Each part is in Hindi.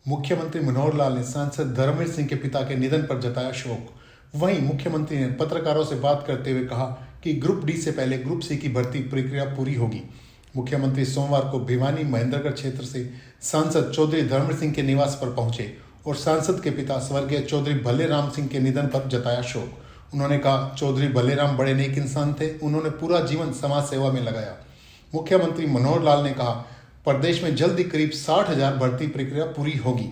मुख्यमंत्री मनोहर लाल ने सांसद धर्मवीर सिंह के पिता के निधन पर जताया शोक। वहीं मुख्यमंत्री ने पत्रकारों से बात करते हुए कहा कि ग्रुप डी से पहले ग्रुप सी की भर्ती प्रक्रिया पूरी होगी। मुख्यमंत्री सोमवार को भिवानी महेंद्रगढ़ क्षेत्र से सांसद चौधरी धर्मवीर सिंह के निवास पर पहुंचे और सांसद के पिता स्वर्गीय चौधरी भल्लेराम सिंह के निधन पर जताया शोक। उन्होंने कहा, चौधरी भल्लेराम बड़े नेक इंसान थे, उन्होंने पूरा जीवन समाज सेवा में लगाया। मुख्यमंत्री मनोहर लाल ने कहा, प्रदेश में जल्द ही करीब 60,000 भर्ती प्रक्रिया पूरी होगी।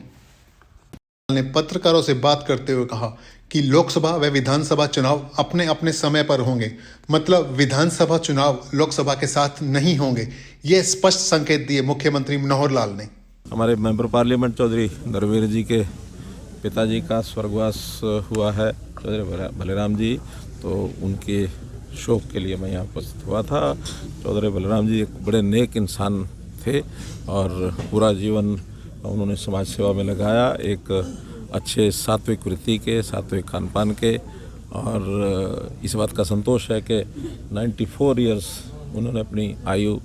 ने पत्रकारों से बात करते हुए कहा कि लोकसभा व विधानसभा चुनाव अपने अपने समय पर होंगे, मतलब विधानसभा चुनाव लोकसभा के साथ नहीं होंगे। ये स्पष्ट संकेत दिए मुख्यमंत्री मनोहर लाल ने। हमारे मेंबर पार्लियामेंट चौधरी धर्मवीर जी के पिताजी का स्वर्गवास हुआ है, चौधरी भल्लेराम जी, तो उनके शोक के लिए मैं यहाँ उपस्थित हुआ था। चौधरी भल्लेराम जी एक बड़े नेक इंसान थे और पूरा जीवन उन्होंने समाज सेवा में लगाया, एक अच्छे सात्विक वृत्ति के, सात्विक खान पान के, और इस बात का संतोष है कि 94 ईयर्स उन्होंने अपनी आयु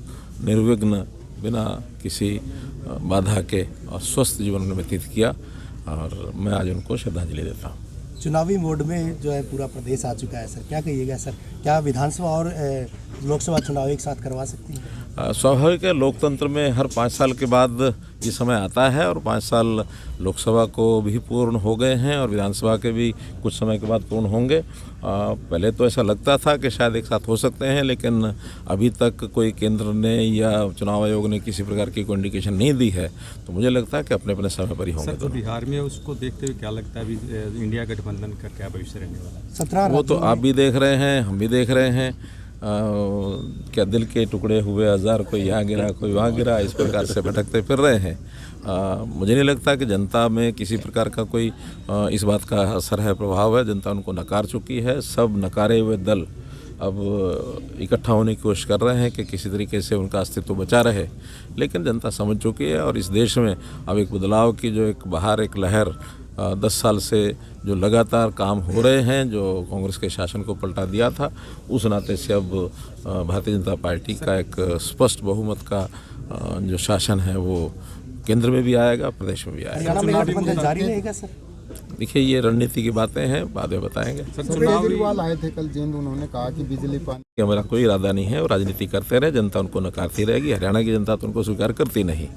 निर्विघ्न बिना किसी बाधा के और स्वस्थ जीवन में व्यतीत किया और मैं आज उनको श्रद्धांजलि देता हूँ। चुनावी मोड में जो है पूरा प्रदेश आ चुका है सर, क्या कहिएगा सर, क्या विधानसभा और लोकसभा चुनाव एक साथ करवा सकती हैं? स्वाभाविक है, लोकतंत्र में हर 5 साल के बाद ये समय आता है और 5 साल लोकसभा को भी पूर्ण हो गए हैं और विधानसभा के भी कुछ समय के बाद पूर्ण होंगे। पहले तो ऐसा लगता था कि शायद एक साथ हो सकते हैं, लेकिन अभी तक कोई केंद्र ने या चुनाव आयोग ने किसी प्रकार की कोई इंडिकेशन नहीं दी है, तो मुझे लगता है कि अपने अपने समय पर ही होंगे। तो बिहार में उसको देखते हुए क्या लगता है अभी इंडिया गठबंधन का क्या भविष्य रहने वाला है? 17 वो तो आप भी देख रहे हैं, हम भी देख रहे हैं। क्या दिल के टुकड़े हुए हजार, कोई यहाँ गिरा कोई वहाँ गिरा, इस प्रकार से भटकते फिर रहे हैं। मुझे नहीं लगता कि जनता में किसी प्रकार का कोई इस बात का असर है, प्रभाव है। जनता उनको नकार चुकी है। सब नकारे हुए दल अब इकट्ठा होने की कोशिश कर रहे हैं कि किसी तरीके से उनका अस्तित्व बचा रहे, लेकिन जनता समझ चुकी है और इस देश में अब एक बदलाव की जो एक बाहर एक लहर 10 साल से जो लगातार काम हो रहे हैं, जो कांग्रेस के शासन को पलटा दिया था, उस नाते से अब भारतीय जनता पार्टी का एक स्पष्ट बहुमत का जो शासन है वो केंद्र में भी आएगा, प्रदेश में भी आएगा। गठबंधन जारी रहेगा सर? देखिए, ये रणनीति की बातें हैं, बाद में बताएंगे। केजरीवाल आए थे कल जेंद, उन्होंने कहा कि बिजली पानी, हमारा कोई इरादा नहीं है, वो राजनीति करते रहे, जनता उनको नकारती रहेगी। हरियाणा की जनता तो उनको स्वीकार करती नहीं।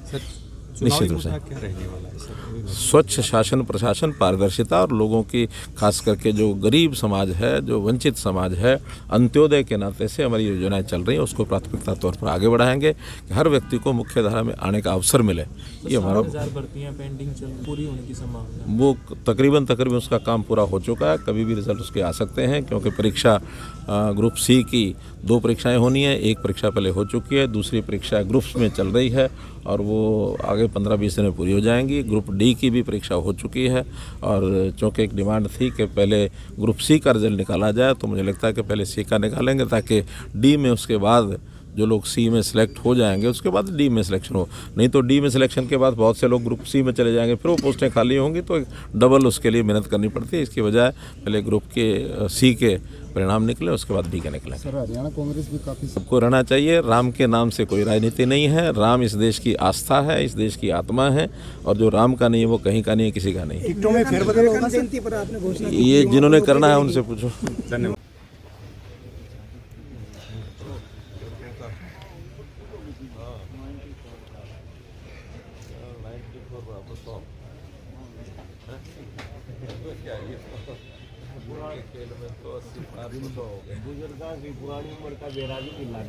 निश्चित रूप से क्या रहने वाला है सर? स्वच्छ शासन प्रशासन, पारदर्शिता और लोगों की, खास करके जो गरीब समाज है, जो वंचित समाज है, अंत्योदय के नाते से हमारी योजनाएं चल रही हैं, उसको प्राथमिकता तौर पर आगे बढ़ाएंगे कि हर व्यक्ति को मुख्य धारा में आने का अवसर मिले। ये हमारा भर्तियां पेंडिंग चल पूरी होने की संभावना, वो तकरीबन उसका काम पूरा हो चुका है। कभी भी रिजल्ट उसके आ सकते हैं, क्योंकि परीक्षा ग्रुप सी की 2 परीक्षाएं होनी है। एक परीक्षा पहले हो चुकी है, दूसरी परीक्षा ग्रुप्स में चल रही है और वो आगे 15-20 दिन में पूरी हो जाएंगी। ग्रुप डी की भी परीक्षा हो चुकी है और चूँकि एक डिमांड थी कि पहले ग्रुप सी का रिजल्ट निकाला जाए, तो मुझे लगता है कि पहले सी का निकालेंगे ताकि डी में उसके बाद जो लोग सी में सिलेक्ट हो जाएंगे उसके बाद डी में सिलेक्शन हो। नहीं तो डी में सिलेक्शन के बाद बहुत से लोग ग्रुप सी में चले जाएंगे, फिर वो पोस्टें खाली होंगी, तो डबल उसके लिए मेहनत करनी पड़ती है। इसकी बजाय पहले ग्रुप के सी के परिणाम निकले, उसके बाद डी के निकले। सर हरियाणा कांग्रेस भी काफी सबको रहना चाहिए। राम के नाम से कोई राजनीति नहीं है। राम इस देश की आस्था है, इस देश की आत्मा है, और जो राम का नहीं है वो कहीं का नहीं है, किसी का नहीं है। टिकटों में फेरबदल होगा सर? ये जिन्होंने करना है उनसे पूछो। धन्यवाद। बुजुर्गों की पुरानी उम्र का बेरा भी मिला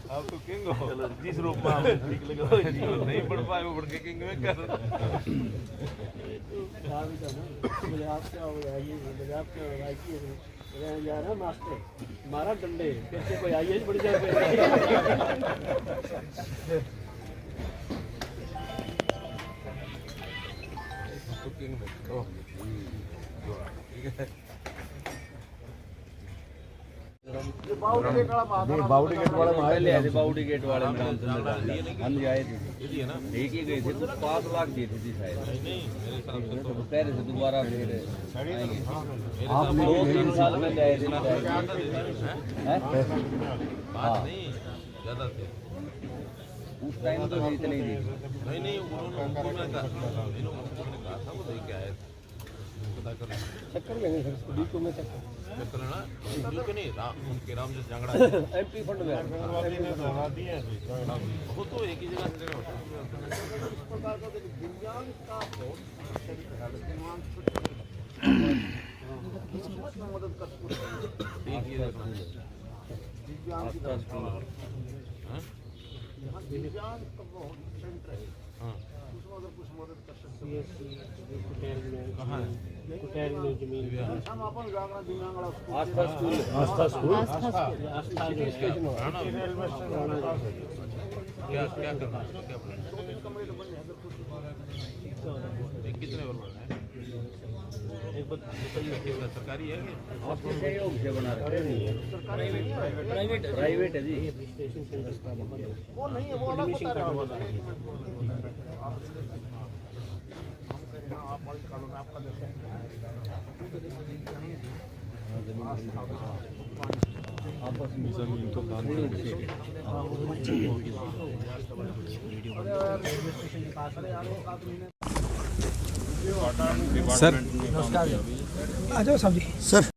आप तो किंग हो, जिस रूप में आप नहीं पढ़ पाए वो बढ़ के किंग में कर। मारा डंडे कैसे कोई आइए बढ़ जाए। बाउडी गेट वाले में रामचंद्र डाल हम जाए थे ठीक ही गए थे तो 5 लाख दिए थे शायद पहले से दोबारा फिर आएंगे आप 2-3 साल में गए थे हाँ ज़्यादा थे उस टाइम तो इतने ही थे नहीं उन्होंने कहा था वो लेके आए पता कर चक्कर लेंगे सर बीच में चक्कर लेना बिल्कुल नहीं उनके राम जो झगड़ा एमपी फंड में वो तो एक ही जगह से होता आस्था स्कूल क्या करना क्या कितने सरकारी है सहयोग से बना रहे प्राइवेट है जी वो नहीं है, वो अलग होता जमीन तो दान सर आ जाओ साहब जी। सर